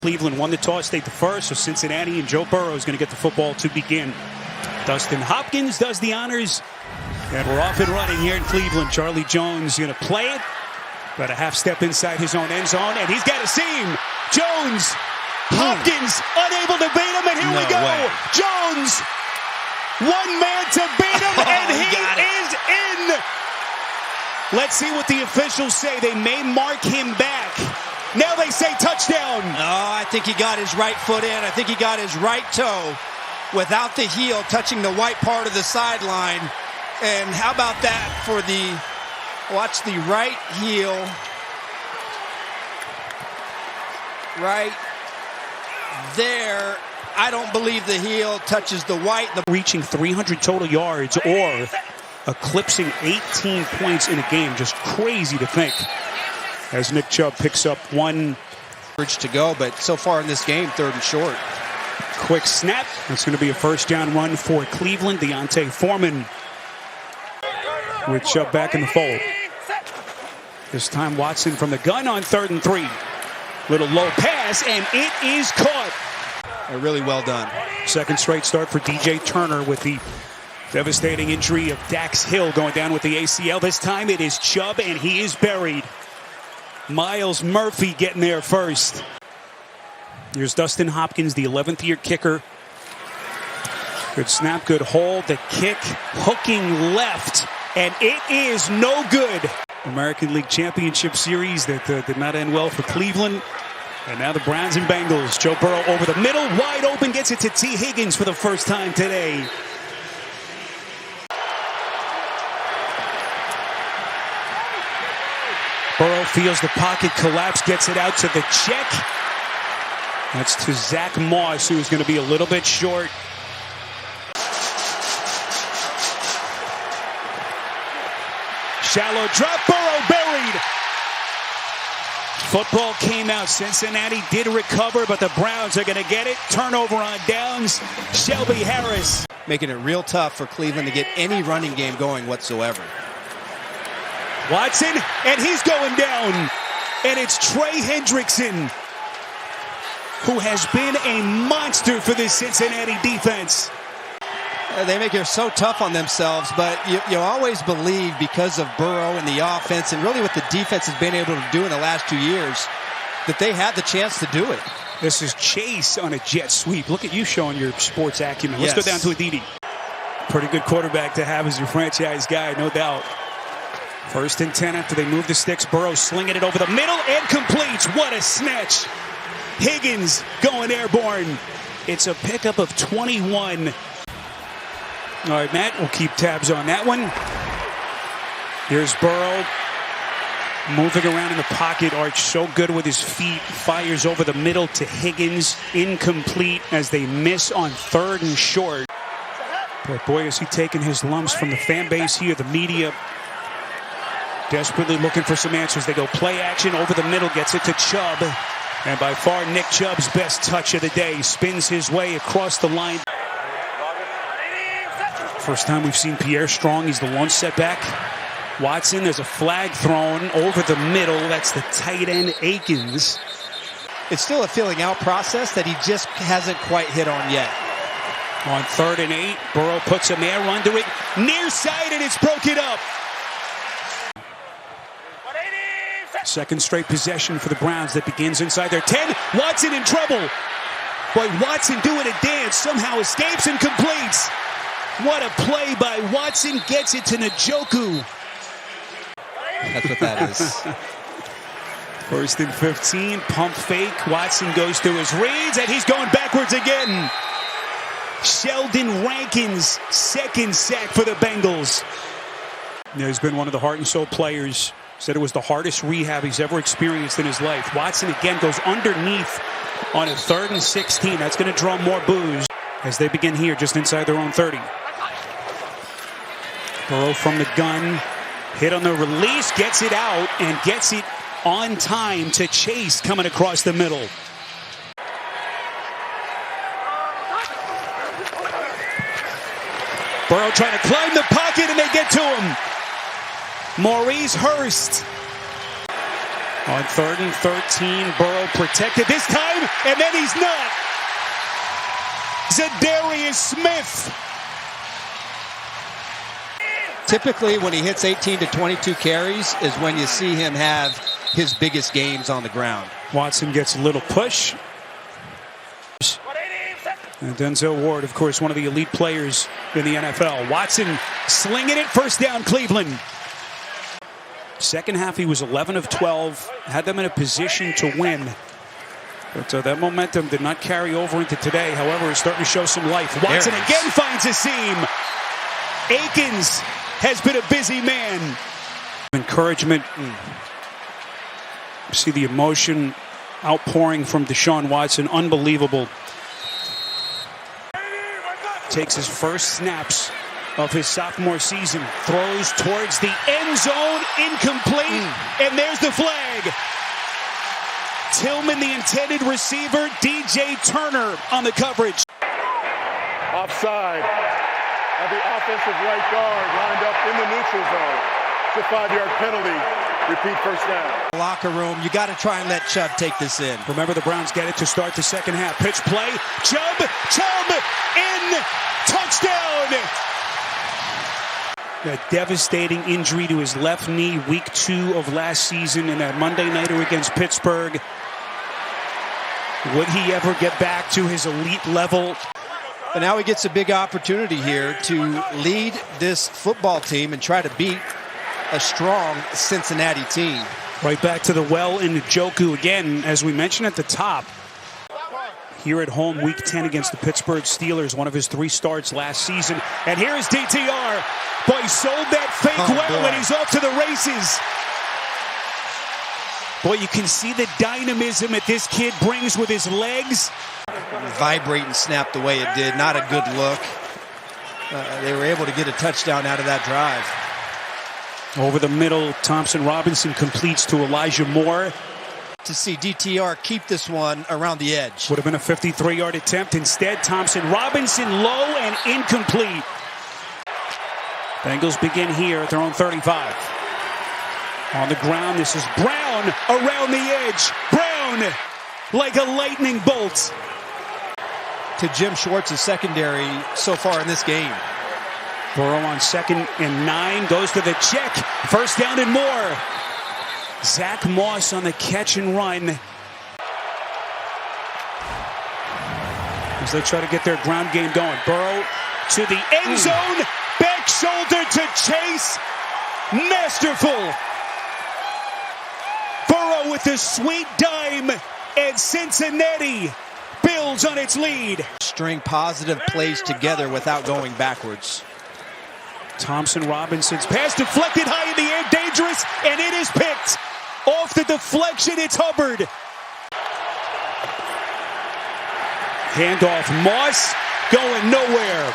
Cleveland won the toss, stayed the first, so Cincinnati and Joe Burrow is going to get the football to begin. Dustin Hopkins does the honors, and we're off and running here in Cleveland. Charlie Jones going to play it, about a half step inside his own end zone, and he's got a seam. Jones, Hopkins unable to beat him, and here we go. Way. Jones, one man to beat him, and he is in. Let's see what the officials say. They may mark him back. Now they say touchdown. Oh, I think he got his right foot in. I think he got his right toe without the heel touching the white part of the sideline. And how about that for watch the right heel. Right there. I don't believe the heel touches the white. Reaching 300 total yards or eclipsing 18 points in a game. Just crazy to think. As Nick Chubb picks up one. To go, but so far in this game, 3rd and short. Quick snap. That's going to be a first down run for Cleveland. Deontay Foreman with Chubb back in the fold. This time Watson from the gun on 3rd and 3. Little low pass, and it is caught. Really well done. Second straight start for DJ Turner with the devastating injury of Dax Hill going down with the ACL. This time it is Chubb, and he is buried. Miles Murphy getting there first. Here's Dustin Hopkins, the 11th year kicker. Good snap, good hold. The kick hooking left, and it is no good. American League Championship Series that did not end well for Cleveland. And now the Browns and Bengals. Joe Burrow over the middle, wide open, gets it to T. Higgins for the first time today. Burrow feels the pocket collapse, gets it out to the check. That's to Zach Moss, who is going to be a little bit short. Shallow drop, Burrow buried. Football came out. Cincinnati did recover, but the Browns are going to get it. Turnover on downs. Shelby Harris. Making it real tough for Cleveland to get any running game going whatsoever. Watson, and he's going down. And it's Trey Hendrickson, who has been a monster for this Cincinnati defense. They make it so tough on themselves, but you always believe because of Burrow and the offense and really what the defense has been able to do in the last 2 years that they had the chance to do it. This is Chase on a jet sweep. Look at you showing your sports acumen. Let's go down to Aditi. Pretty good quarterback to have as your franchise guy, no doubt. 1st and 10 after they move the sticks. Burrow slinging it over the middle and completes. What a snatch. Higgins going airborne. It's a pickup of 21. All right, Matt, we'll keep tabs on that one. Here's Burrow moving around in the pocket. Arch so good with his feet. Fires over the middle to Higgins. Incomplete as they miss on 3rd and short. But boy, is he taking his lumps from the fan base here, the media. Desperately looking for some answers. They go play action over the middle, gets it to Chubb. And by far, Nick Chubb's best touch of the day. Spins his way across the line. First time we've seen Pierre Strong. He's the one setback. Watson, there's a flag thrown over the middle. That's the tight end, Akins. It's still a filling out process that he just hasn't quite hit on yet. On 3rd and 8, Burrow puts a man onto it. Near side, and it's broken up. Second straight possession for the Browns that begins inside their 10. Watson in trouble. Boy, Watson doing a dance. Somehow escapes and completes. What a play by Watson. Gets it to Njoku. That's what that is. 1st and 15. Pump fake. Watson goes through his reads, and he's going backwards again. Sheldon Rankins, 2nd sack for the Bengals. There's been one of the heart and soul players. Said it was the hardest rehab he's ever experienced in his life. Watson again goes underneath on a 3rd and 16. That's going to draw more boos as they begin here just inside their own 30. Burrow from the gun. Hit on the release. Gets it out and gets it on time to Chase coming across the middle. Burrow trying to climb the pocket and they get to him. Maurice Hurst On 3rd and 13, Burrow protected this time, and then he's not. Zadarius Smith. Typically, when he hits 18 to 22 carries is when you see him have his biggest games on the ground. Watson gets a little push. And Denzel Ward, of course, one of the elite players in the NFL. Watson slinging it, first down, Cleveland. Second half, he was 11 of 12, had them in a position to win. But that momentum did not carry over into today. However, it's starting to show some life. Watson again finds a seam. Akins has been a busy man. Encouragement. See the emotion outpouring from Deshaun Watson. Unbelievable. Takes his first snaps of his sophomore season. Throws towards the end zone. Incomplete. And there's the flag. Tillman, the intended receiver. DJ Turner on the coverage. Offside. The offensive right guard lined up in the neutral zone. It's a 5-yard penalty. Repeat first down. Locker room, you got to try and let Chubb take this in. Remember, the Browns get it to start the second half. Pitch play. Chubb in. Touchdown. A devastating injury to his left knee, week 2 of last season in that Monday nighter against Pittsburgh. Would he ever get back to his elite level? And now he gets a big opportunity here to lead this football team and try to beat a strong Cincinnati team. Right back to the well in Njoku again, as we mentioned at the top. Here at home, week 10 against the Pittsburgh Steelers, one of his 3 starts last season. And here is DTR. Boy, he sold that fake and he's off to the races. Boy, you can see the dynamism that this kid brings with his legs. Vibrate and snap the way it did. Not a good look. They were able to get a touchdown out of that drive. Over the middle, Thompson Robinson completes to Elijah Moore. To see DTR keep this one around the edge. Would have been a 53-yard attempt. Instead, Thompson Robinson low and incomplete. Bengals begin here at their own 35. On the ground, this is Brown around the edge. Brown like a lightning bolt. To Jim Schwartz's secondary so far in this game. Burrow on 2nd and 9, goes to the check. First down and more. Zach Moss on the catch and run. As they try to get their ground game going. Burrow to the end zone. Back shoulder to Chase. Masterful. Burrow with the sweet dime. And Cincinnati builds on its lead. String positive plays together without going backwards. Thompson Robinson's pass deflected high in the air, dangerous, and it is picked. Off the deflection, it's Hubbard. Handoff, Moss going nowhere.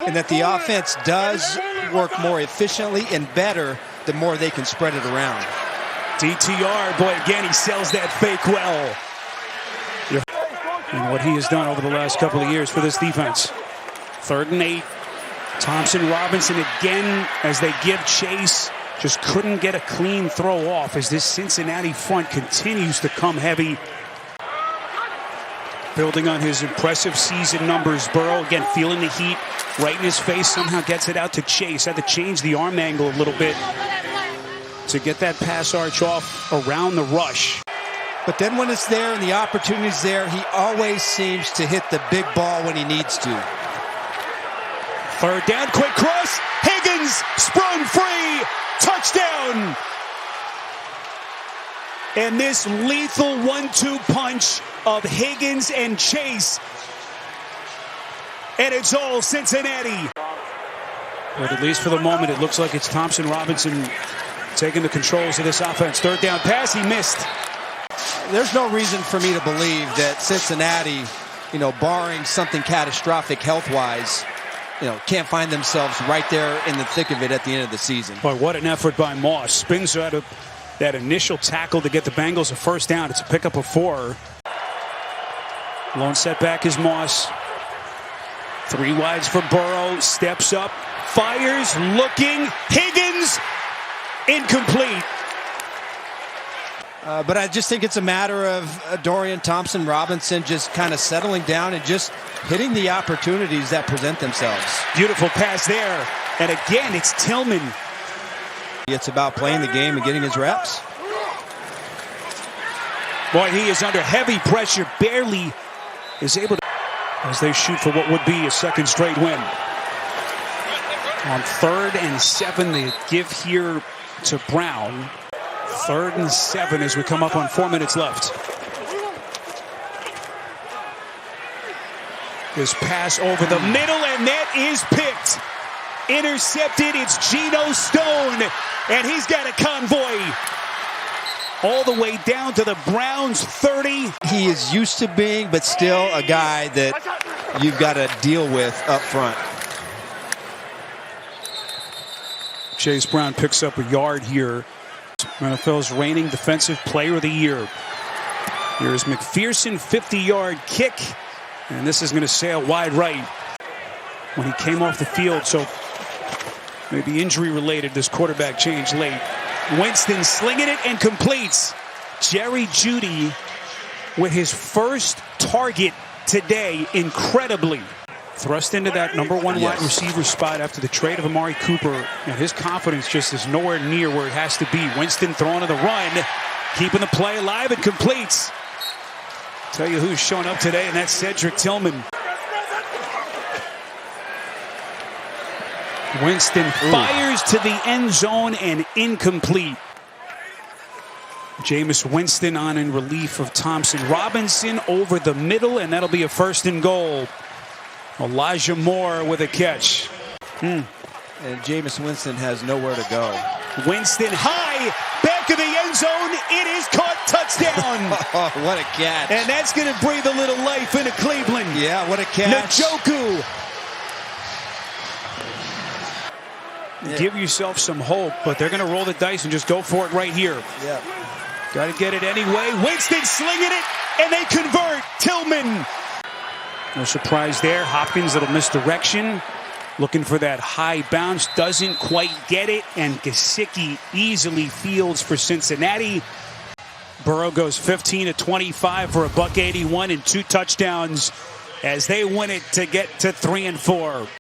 And that the offense does work more efficiently and better the more they can spread it around. DTR, boy, again, he sells that fake well. And what he has done over the last couple of years for this defense. 3rd and 8. Thompson Robinson again as they give chase. Just couldn't get a clean throw off as this Cincinnati front continues to come heavy. Building on his impressive season numbers, Burrow again feeling the heat right in his face. Somehow gets it out to Chase. Had to change the arm angle a little bit to get that pass arch off around the rush. But then when it's there and the opportunity's there, he always seems to hit the big ball when he needs to. 3rd down, quick cross. Higgins sprung free. Touchdown. And this lethal 1-2 punch of Higgins and Chase. And it's all Cincinnati. But at least for the moment, it looks like it's Thompson Robinson taking the controls of this offense. 3rd down pass, he missed. There's no reason for me to believe that Cincinnati, barring something catastrophic health-wise, can't find themselves right there in the thick of it at the end of the season. Boy, what an effort by Moss. Spins out of that initial tackle to get the Bengals a first down. It's a pickup of 4. Lone setback is Moss. 3 wides for Burrow. Steps up. Fires. Looking. Higgins. Incomplete. But I just think it's a matter of Dorian Thompson-Robinson just kind of settling down and just hitting the opportunities that present themselves. Beautiful pass there. And again, it's Tillman. It's about playing the game and getting his reps. Boy, he is under heavy pressure. Barely is able to, as they shoot for what would be a second straight win. On 3rd and 7, they give here to Brown. 3rd and 7 as we come up on 4 minutes left. This pass over the middle, and that is picked. Intercepted, it's Geno Stone, and he's got a convoy all the way down to the Browns' 30. He is used to being, but still a guy that you've got to deal with up front. Chase Brown picks up a yard here. NFL's reigning defensive player of the year. Here's McPherson, 50-yard kick, and this is going to sail wide right when he came off the field. So maybe injury related, this quarterback change late. Winston slinging it and completes. Jerry Jeudy with his first target today, incredibly. Thrust into that number 1 wide receiver spot after the trade of Amari Cooper. And his confidence just is nowhere near where it has to be. Winston throwing to the run, keeping the play alive. It completes. Tell you who's showing up today, and that's Cedric Tillman. Winston fires to the end zone and incomplete. Jameis Winston on in relief of Thompson Robinson over the middle, and that'll be a 1st and goal. Elijah Moore with a catch. And Jameis Winston has nowhere to go. Winston high, back of the end zone. It is caught, touchdown. Oh, what a catch. And that's going to breathe a little life into Cleveland. Yeah, what a catch. Njoku. Give yourself some hope, but they're going to roll the dice and just go for it right here. Yeah. Got to get it anyway. Winston slinging it, and they convert. Tillman. No surprise there. Hopkins, little misdirection. Looking for that high bounce. Doesn't quite get it. And Gesicki easily fields for Cincinnati. Burrow goes 15-25 for $181 and 2 touchdowns as they win it to get to 3-4.